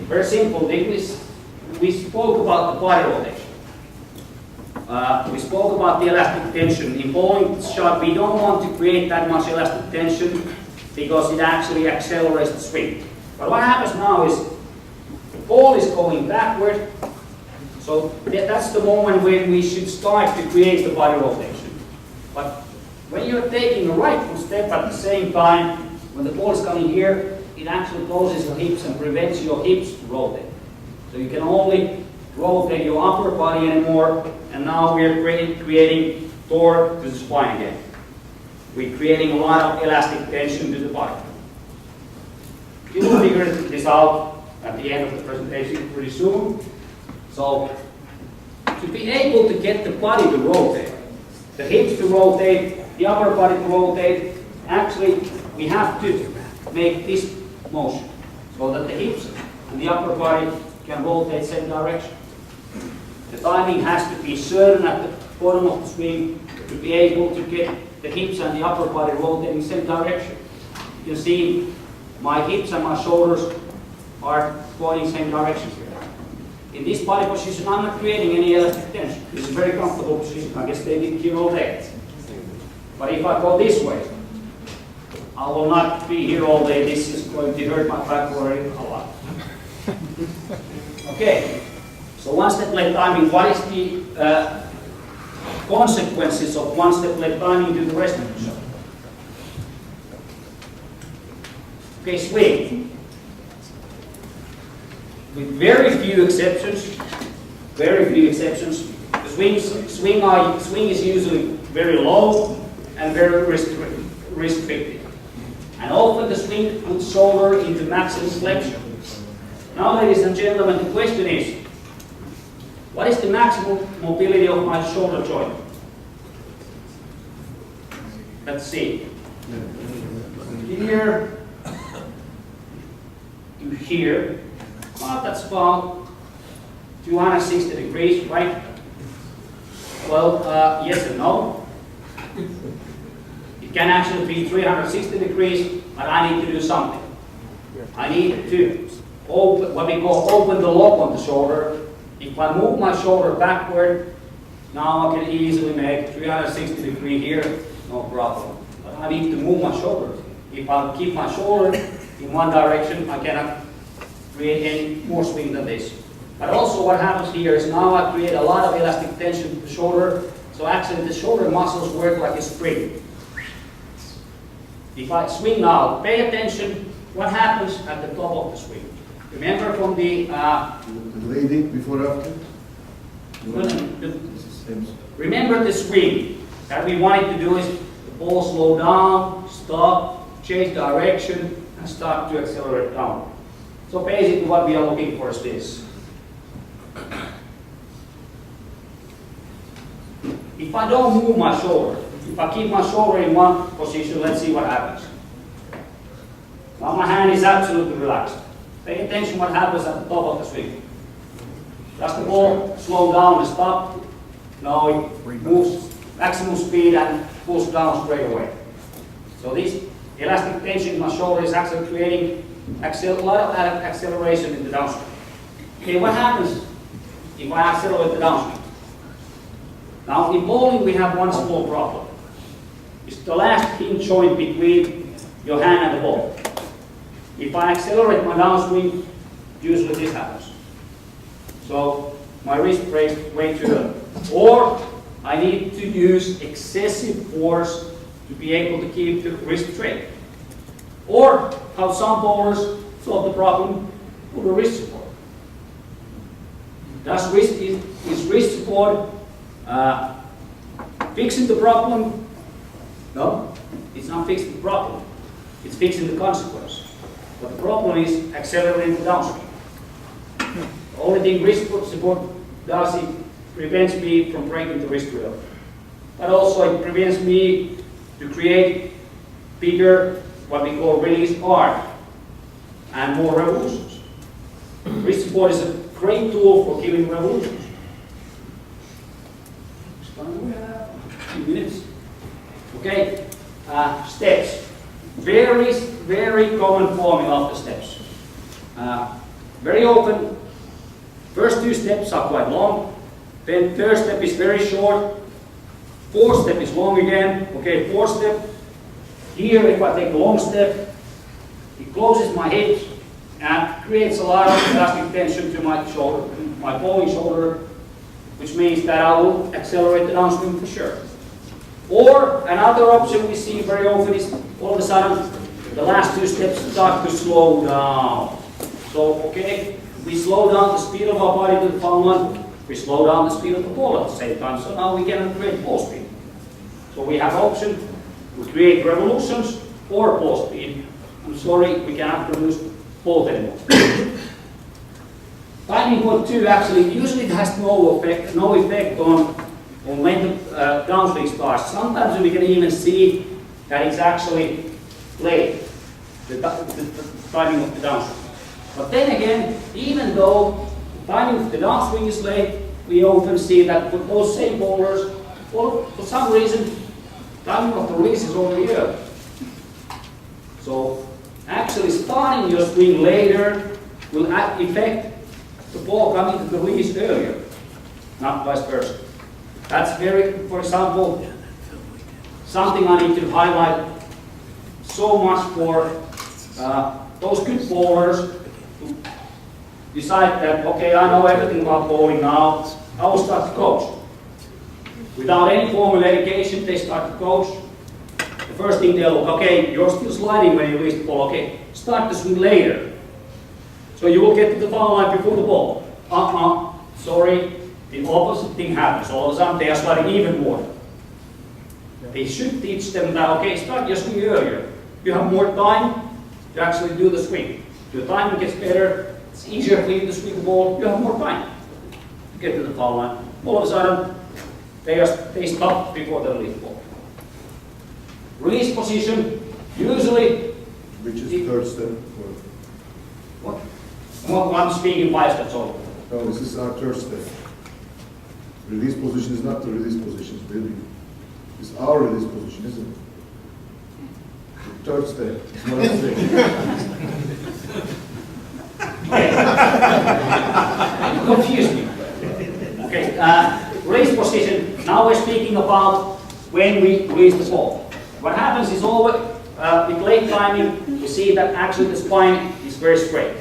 Very simple. We spoke about the body rotation. We spoke about the elastic tension. In bowling shot, we don't want to create that much elastic tension because it actually accelerates the swing. But what happens now is the ball is going backward, so that's the moment when we should start to create the body rotation. But when you're taking a right foot step at the same time, when the ball is coming here, it actually closes your hips and prevents your hips to rotate. So you can only rotate your upper body anymore, and now we're creating torque to the spine again. We're creating a lot of elastic tension to the body. You will figure this out at the end of the presentation pretty soon. So, to be able to get the body to rotate, the hips to rotate, the upper body to rotate, actually we have to make this motion so that the hips and the upper body can rotate same direction. The timing has to be certain at the bottom of the swing to be able to get the hips and the upper body rotating same direction. You see my hips and my shoulders are going in same direction here. In this body position, I'm not creating any elastic tension. This is a very comfortable position. I guess they didn't rotate. But if I go this way, I will not be here all day. This is going to hurt my back already a lot. Okay, so one-step leg timing. What is the consequences of one-step leg timing to the rest of the shot? Okay, swing. With very few exceptions, the swing is usually very low and very restricted. And often the swing puts shoulder into maximum flexion. Now, ladies and gentlemen, the question is, what is the maximum mobility of my shoulder joint? Let's see. Here to here. Well, that's about 260 degrees, right? Well, yes and no. It can actually be 360 degrees, but I need to do something. I need to open, what we call open the lock on the shoulder. If I move my shoulder backward, now I can easily make 360 degree here, no problem. But I need to move my shoulder. If I keep my shoulder in one direction, I cannot create any more swing than this. But also what happens here is now I create a lot of elastic tension to the shoulder, so actually the shoulder muscles work like a spring. If I swing now, pay attention what happens at the top of the swing. Remember from the lady before after? Remember the swing that we wanted to do is the ball slow down, stop, change direction, and start to accelerate down. So basically what we are looking for is this. If I don't move my shoulder, if I keep my shoulder in one position, let's see what happens. Now my hand is absolutely relaxed. Pay attention what happens at the top of the swing. Does the ball slow down and stop? No, it moves maximum speed and pulls down straight away. So this elastic tension in my shoulder is actually creating a lot of acceleration in the downswing. Okay, what happens if I accelerate the downswing? Now in bowling we have one small problem. It's the last hinge joint between your hand and the ball. If I accelerate my downswing, usually this happens. So my wrist breaks way too early. Or I need to use excessive force to be able to keep the wrist straight. Or how some bowlers solve the problem with a wrist support. Is wrist support fixing the problem? No, it's not fixing the problem. It's fixing the consequence. But the problem is accelerating the downswing. The only thing wrist support does, it prevents me from breaking the wrist rail. But also it prevents me to create bigger, what we call release arc, and more revolutions. Wrist support is a great tool for giving revolutions. 2 minutes. Okay, steps. Very common formula of the steps. very often, first two steps are quite long, then third step is very short, fourth step is long again, okay, fourth step. Here, if I take a long step, it closes my hips and creates a lot of elastic tension to my shoulder, my bowing shoulder, which means that I will accelerate the downswing for sure. Or another option we see very often is all of a sudden the last two steps start to slow down. So, okay, we slow down the speed of our body to the foul line, we slow down the speed of the ball at the same time, so now we can create ball speed. So we have option to create revolutions or ball speed. I'm sorry, we cannot produce both anymore. Timing point 2 actually usually has no effect on when the downswing starts. Sometimes we can even see that it's actually late, the timing of the downswing. But then again, even though the timing of the downswing is late, we often see that with those same bowlers, for some reason, timing of the release is over here. So actually starting your swing later will affect the ball coming to the release earlier, not vice versa. That's very, for example, something I need to highlight so much for those good bowlers who decide that, okay, I know everything about bowling now, I will start to coach. Without any formal education, they start to coach. The first thing they'll look, okay, you're still sliding when you release the ball, okay, start to swing later. So you will get to the foul line before the ball. Sorry, the opposite thing happens. All of a sudden they are sliding even more. They should teach them that, okay, start your swing earlier. You have more time to actually do the swing. Your timing gets better, it's easier for you to swing the ball, you have more time to get to the foul line. All of a sudden, they stop before the release ball. Release position, usually... Which is the third step? What? Well, I'm speaking 5 steps over. No, this is our third step. Release position is not the release position, really. It's our release position, isn't it? The third step is what I'm saying. You confused me. Okay, release position. Now we're speaking about when we release the ball. What happens is always, with late timing, we see that actually the spine is very straight.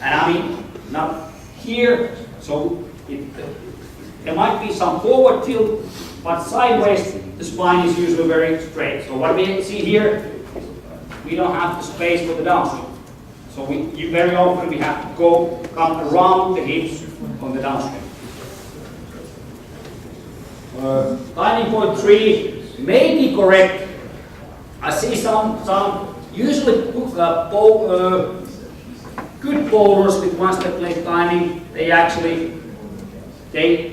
And I mean, not here, so there might be some forward tilt, but sideways the spine is usually very straight. So what we see here, we don't have the space for the downswing. So very often we have to come around the hips on the downswing. Timing point 3 may be correct. I see some usually good bowlers with one step late timing, they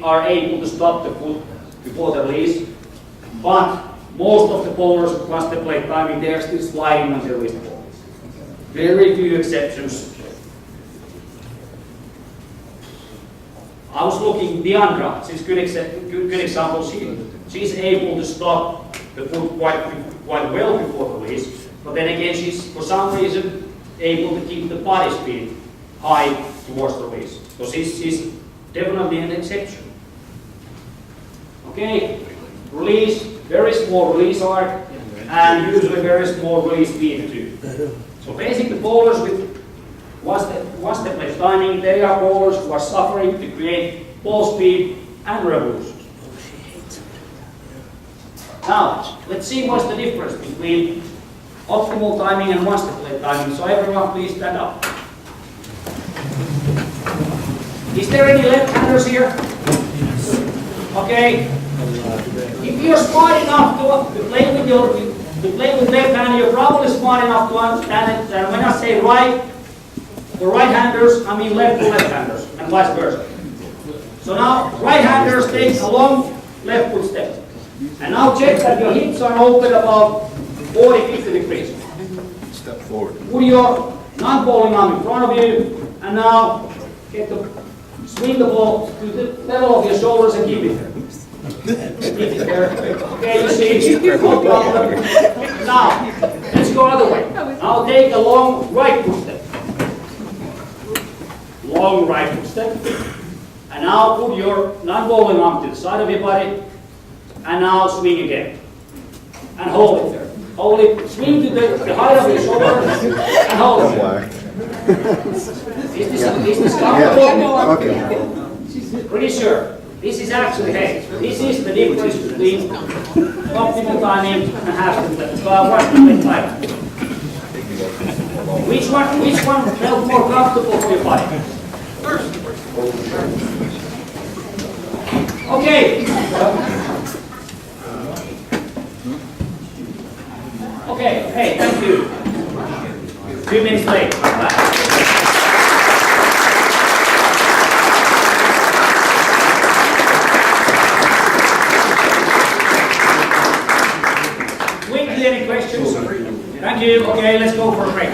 are able to stop the foot before the release. But most of the bowlers with one step late timing, they are still sliding when they release the ball. Very few exceptions. I was looking, Deandra, she's good example. She's able to stop the foot quite well before the release, but then again, she's for some reason able to keep the body speed high towards the release. So she's definitely an exception. Okay, release, very small release arc, and usually very small release speed too. So basically, bowlers with one step less timing, they are bowlers who are suffering to create ball speed and revolutions. Now, let's see what's the difference between optimal timing and one step late timing. So everyone please stand up. Is there any left-handers here? Okay. If you're smart enough to play with left hand, you're probably smart enough to understand it. And when I say right, for right-handers, I mean left for left-handers, and vice versa. So now, right-handers take a long left foot step. And now check that your hips are open about 40-50 degrees. Step forward. Put your non-bowling arm in front of you, and now swing the ball to the level of your shoulders and keep it there. Keep it there. Okay, you see, no problem. Now, let's go other way. Now take a long right foot step. long right foot step. And now put your non-bowling arm to the side of your body. And now swing again. And hold it there. Hold it, swing to the height of your shoulder and hold it. Is this comfortable? Okay. Pretty sure. This is actually, hey, this is the difference between optimal timing and half step. Which one felt more comfortable for your body? Okay. Okay, hey, thank you. 2 minutes late. Quickly, any questions? Thank you. Okay, let's go for a break.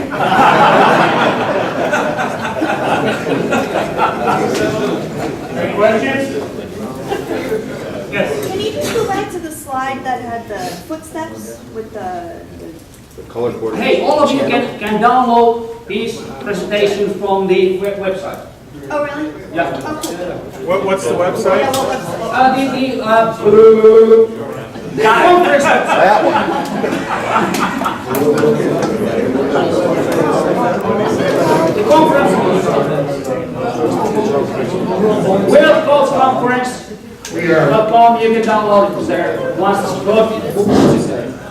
Any questions? Yes. Can you just go back to the slide that had the footsteps with the Color coordinated. Hey, all of you can download these presentations from the website. Oh, really? Yeah. Oh, cool. What's the website? Yeah, what website? The conference. That one. The conference. World Coach Conference. .com. You can download it from there. Once it's booked,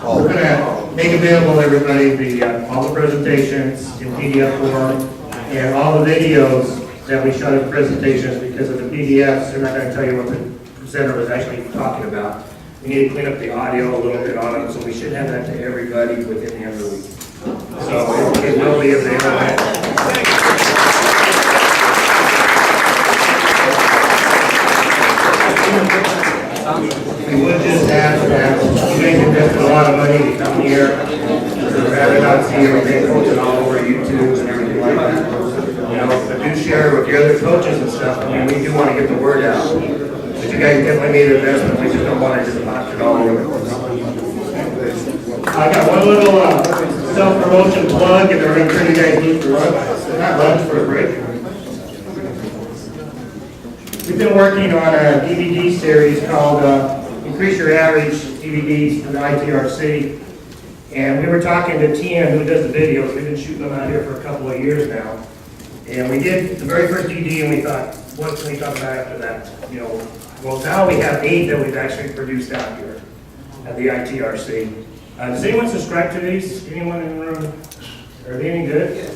We're going to make available everybody all the presentations in PDF form and all the videos that we shot in presentations because of the PDFs. They're not going to tell you what the presenter was actually talking about. We need to clean up the audio a little bit on it, so we should have that to everybody within the end of the week. So it will be available. We would just ask that you guys invested a lot of money to come here. We'd rather not see everything posted all over YouTube and everything like that. You know, but do share it with your other coaches and stuff. I mean, we do want to get the word out. But you guys definitely made an investment. We just don't want to just knock it all over. I got one little self-promotion plug, and then we're going to turn you guys loose for lunch. Not lunch, for a break. We've been working on a DVD series called Increase Your Average DVDs for the ITRC. And we were talking to Tian, who does the videos. We've been shooting them out here for a couple of years now. And we did the very first DVD, and we thought, what can we talk about after that? You know, well, now we have 8 that we've actually produced out here at the ITRC. Does anyone subscribe to these? Anyone in the room? Are they any good? Yes.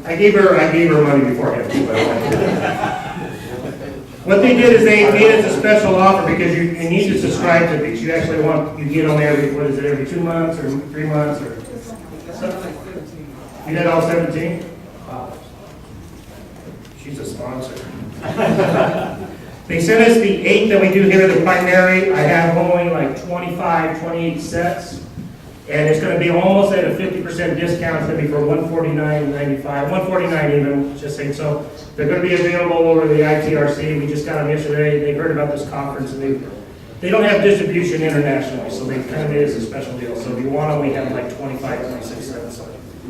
I gave her money beforehand. What they did is they made us a special offer because you need to subscribe to these. You actually you get them every 2 months or 3 months or something. You did all 17? Wow. She's a sponsor. They sent us the 8 that we do here, the primary. I have only like 25, 28 sets. And it's going to be almost at a 50% discount. It's going to be for $149.95, $149 even, just saying. So they're going to be available over the ITRC. We just got them yesterday. They heard about this conference, and they don't have distribution internationally, so they kind of made us a special deal. So if you want them, we have like 25, 26 cents.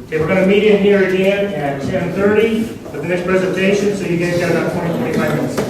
Okay, we're going to meet in here again at 10:30 for the next presentation. So you guys got about 20, 25 minutes.